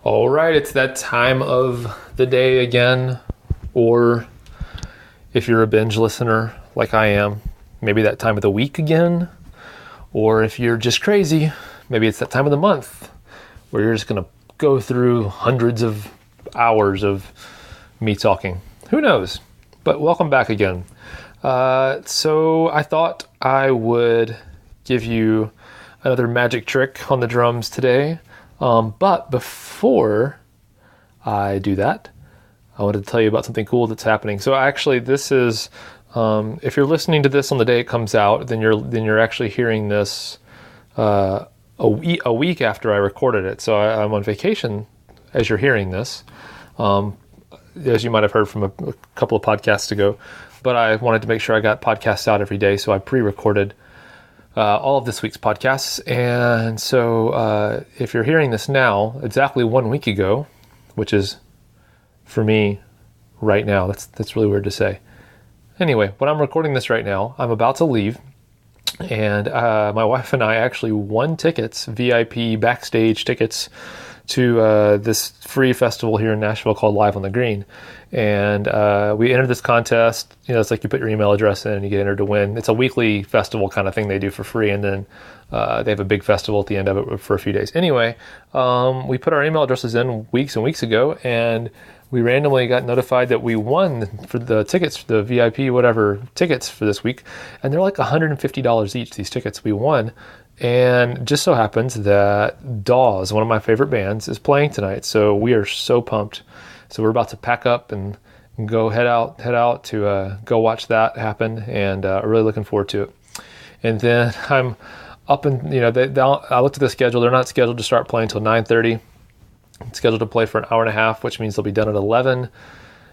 All right, it's that time of the day again, or if you're a binge listener like I am, maybe that time of the week again, or if you're just crazy, maybe it's that time of the month where you're just going to go through hundreds of hours of me talking. Who knows? But welcome back again. So I thought I would give you another magic trick on the drums today. But before I do that, I wanted to tell you about something cool that's happening. So actually, this is, if you're listening to this on the day it comes out, then you're actually hearing this a week after I recorded it. So I'm on vacation as you're hearing this, as you might have heard from a couple of podcasts ago. But I wanted to make sure I got podcasts out every day, so I pre-recorded all of this week's podcasts. And so if you're hearing this now, exactly 1 week ago, which is for me right now, that's really weird to say. Anyway, when I'm recording this right now, I'm about to leave, and my wife and I actually won tickets, VIP backstage tickets, to this free festival here in Nashville called Live on the Green. And we entered this contest. You know, it's like you put your email address in and you get entered to win. It's a weekly festival kind of thing they do for free, and then they have a big festival at the end of it for a few days. Anyway, we put our email addresses in weeks and weeks ago, and we randomly got notified that we won for the tickets, the VIP whatever tickets for this week, and they're like $150 each, these tickets we won. And just so happens that Dawes, one of my favorite bands, is playing tonight. So we are so pumped. So we're about to pack up and go head out to go watch that happen, and really looking forward to it. And then I'm up and I looked at the schedule. They're not scheduled to start playing until 9:30. It's scheduled to play for an hour and a half, which means they'll be done at 11.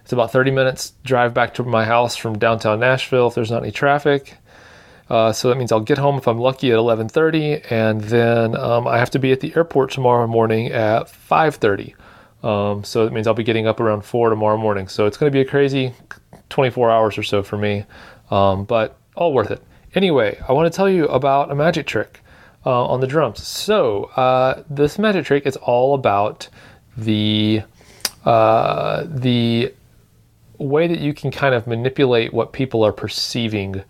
It's about 30 minutes drive back to my house from downtown Nashville if there's not any traffic. So that means I'll get home if I'm lucky at 11:30, and then I have to be at the airport tomorrow morning at 5:30. So that means I'll be getting up around 4 tomorrow morning. So it's going to be a crazy 24 hours or so for me, but all worth it. Anyway, I want to tell you about a magic trick on the drums. So this magic trick is all about the way that you can kind of manipulate what people are perceiving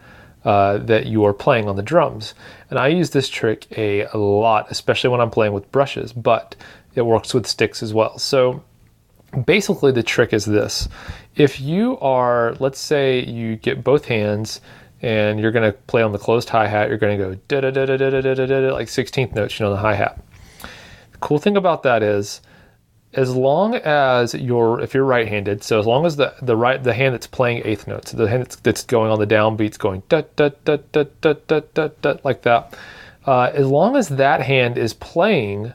that you are playing on the drums. And I use this trick a lot, especially when I'm playing with brushes, but it works with sticks as well. So basically the trick is this. If you are, let's say you get both hands and you're going to play on the closed hi-hat, you're going to go da-da-da-da-da-da-da-da, like 16th notes, the hi-hat. The cool thing about that is, as long as if you're right-handed, so as long as the hand that's playing eighth notes, the hand that's going on the downbeats, going da da da da da da da da like that, as long as that hand is playing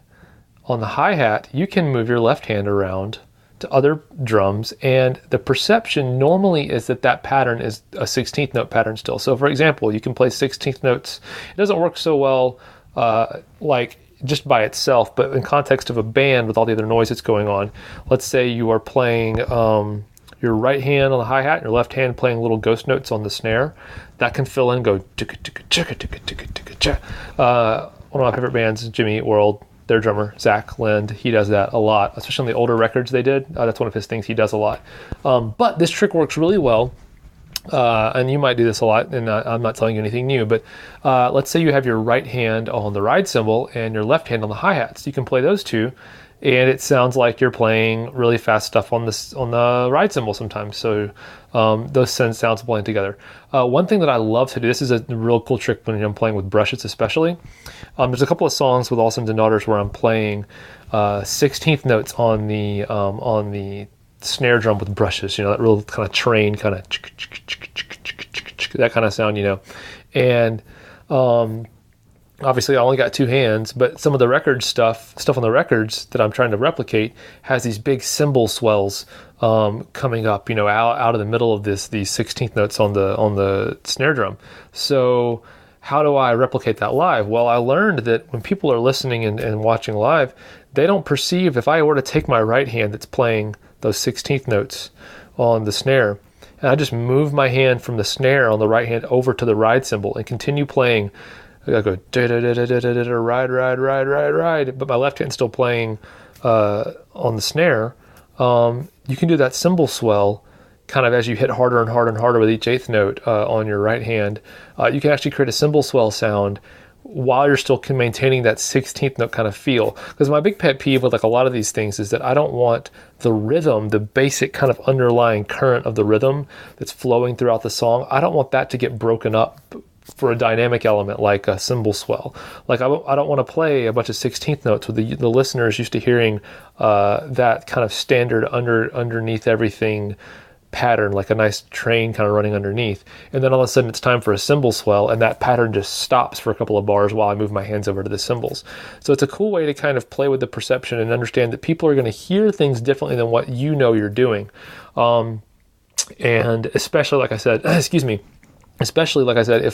on the hi-hat, you can move your left hand around to other drums, and the perception normally is that pattern is a 16th note pattern still. So for example, you can play 16th notes. It doesn't work so well like just by itself, but in context of a band with all the other noise that's going on. Let's say you are playing your right hand on the hi-hat and your left hand playing little ghost notes on the snare. That can fill in, go one of my favorite bands, Jimmy Eat World, their drummer, Zach Lind, he does that a lot, especially on the older records they did. That's one of his things he does a lot. But this trick works really well. And you might do this a lot, and I'm not telling you anything new, but let's say you have your right hand on the ride cymbal and your left hand on the hi-hats. You can play those two, and it sounds like you're playing really fast stuff on the ride cymbal sometimes. So those sounds blend together. One thing that I love to do, this is a real cool trick when I'm playing with brushes especially. There's a couple of songs with All Sons and Daughters where I'm playing 16th notes on the snare drum with brushes, that real kind of train kind of that kind of sound, and obviously I only got two hands, but some of the record stuff on the records that I'm trying to replicate has these big cymbal swells coming up, out of the middle of these 16th notes on the snare drum. So how do I replicate that live? Well, I learned that when people are listening and watching live, they don't perceive, if I were to take my right hand that's playing those 16th notes on the snare, and I just move my hand from the snare on the right hand over to the ride cymbal and continue playing, I go da da da da da da da ride, but my left hand's still playing on the snare, you can do that cymbal swell kind of as you hit harder and harder and harder with each eighth note on your right hand. You can actually create a cymbal swell sound while you're still maintaining that 16th note kind of feel. Because my big pet peeve with like a lot of these things is that I don't want the rhythm, the basic kind of underlying current of the rhythm that's flowing throughout the song, I don't want that to get broken up for a dynamic element like a cymbal swell. Like I don't want to play a bunch of 16th notes with the listeners used to hearing that kind of standard underneath everything pattern, like a nice train kind of running underneath, and then all of a sudden it's time for a cymbal swell and that pattern just stops for a couple of bars while I move my hands over to the cymbals. So it's a cool way to kind of play with the perception and understand that people are going to hear things differently than what you know you're doing. And especially, like I said, especially like I said,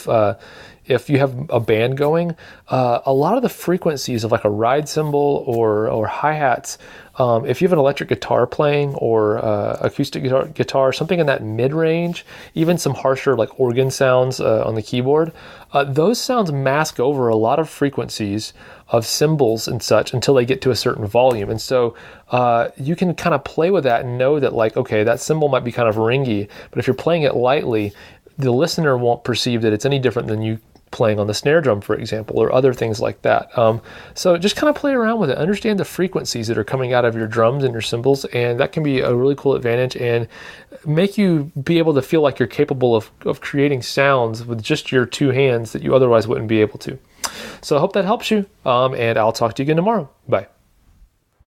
if you have a band going, a lot of the frequencies of like a ride cymbal or hi-hats, if you have an electric guitar playing or acoustic guitar, something in that mid-range, even some harsher like organ sounds on the keyboard, those sounds mask over a lot of frequencies of cymbals and such until they get to a certain volume. And so you can kind of play with that and know that like, okay, that cymbal might be kind of ringy, but if you're playing it lightly, the listener won't perceive that it's any different than you playing on the snare drum, for example, or other things like that. So just kind of play around with it. Understand the frequencies that are coming out of your drums and your cymbals, and that can be a really cool advantage and make you be able to feel like you're capable of creating sounds with just your two hands that you otherwise wouldn't be able to. So I hope that helps you, and I'll talk to you again tomorrow. Bye.